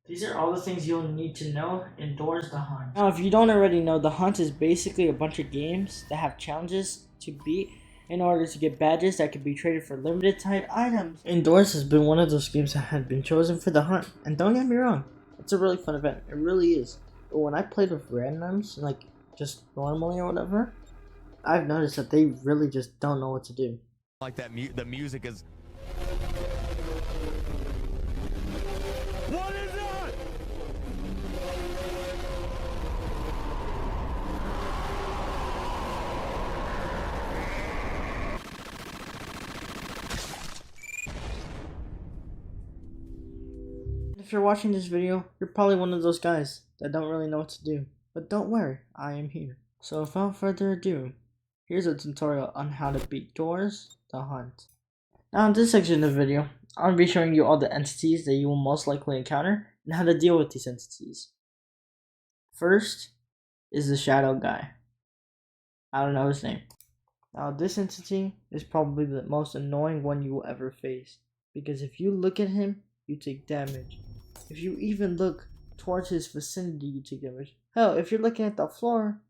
These are all the things you'll need to know in Doors the Hunt. Now, if you don't already know, the Hunt is basically a bunch of games that have challenges to beat in order to get badges that can be traded for limited time items. Indoors has been one of those games that had been chosen for the Hunt, and don't get me wrong, it's a really fun event. It really is. But when I played with randoms, like just normally or whatever, I've noticed that they really just don't know what to do. Like that, the music is. What is that? If you're watching this video, you're probably one of those guys that don't really know what to do. But don't worry, I am here. So without further ado, here's a tutorial on how to beat Doors the Hunt. Now in this section of the video, I'll be showing you all the entities that you will most likely encounter and how to deal with these entities. First is the shadow guy. I don't know his name. Now this entity is probably the most annoying one you will ever face, because if you look at him, you take damage. If you even look towards his vicinity, you take damage. Hell, if you're looking at the floor,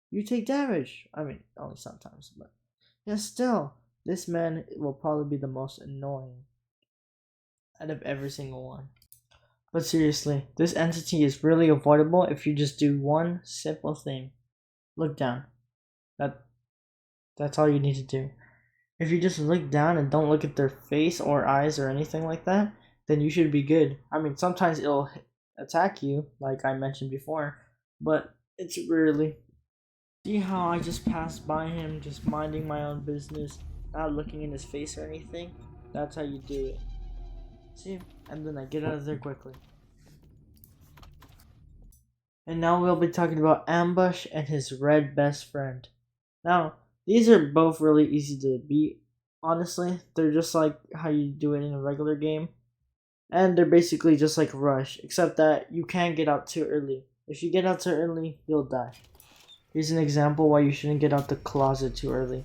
you take damage. I mean, only sometimes, but yeah, still, this man will probably be the most annoying out of every single one. But seriously, this entity is really avoidable if you just do one simple thing. Look down. That's all you need to do. If you just look down and don't look at their face or eyes or anything like that, then you should be good. I mean, sometimes it'll attack you, like I mentioned before, but it's rarely. See how I just passed by him, just minding my own business, not looking in his face or anything? That's how you do it. See? And then I get out of there quickly. And now we'll be talking about Ambush and his red best friend. Now, these are both really easy to beat. Honestly, they're just like how you do it in a regular game. And they're basically just like Rush, except that you can't get out too early. If you get out too early, you'll die. Here's an example why you shouldn't get out the closet too early.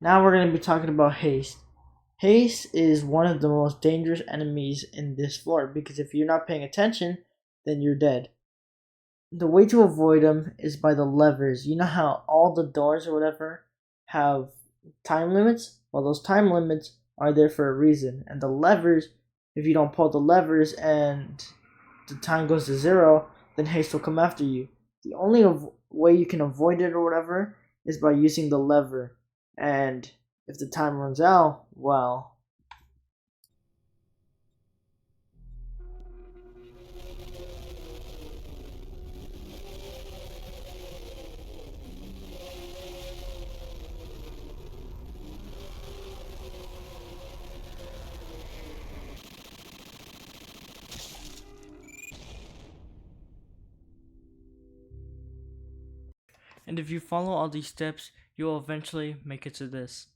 Now we're going to be talking about Haste. Haste is one of the most dangerous enemies in this floor because if you're not paying attention, then you're dead. The way to avoid them is by the levers. You know how all the doors or whatever have time limits? Well, those time limits are there for a reason. And the levers, if you don't pull the levers and the time goes to 0, then haste will come after you. The only way you can avoid it or whatever is by using the lever. And if the time runs out, well, and if you follow all these steps, you will eventually make it to this.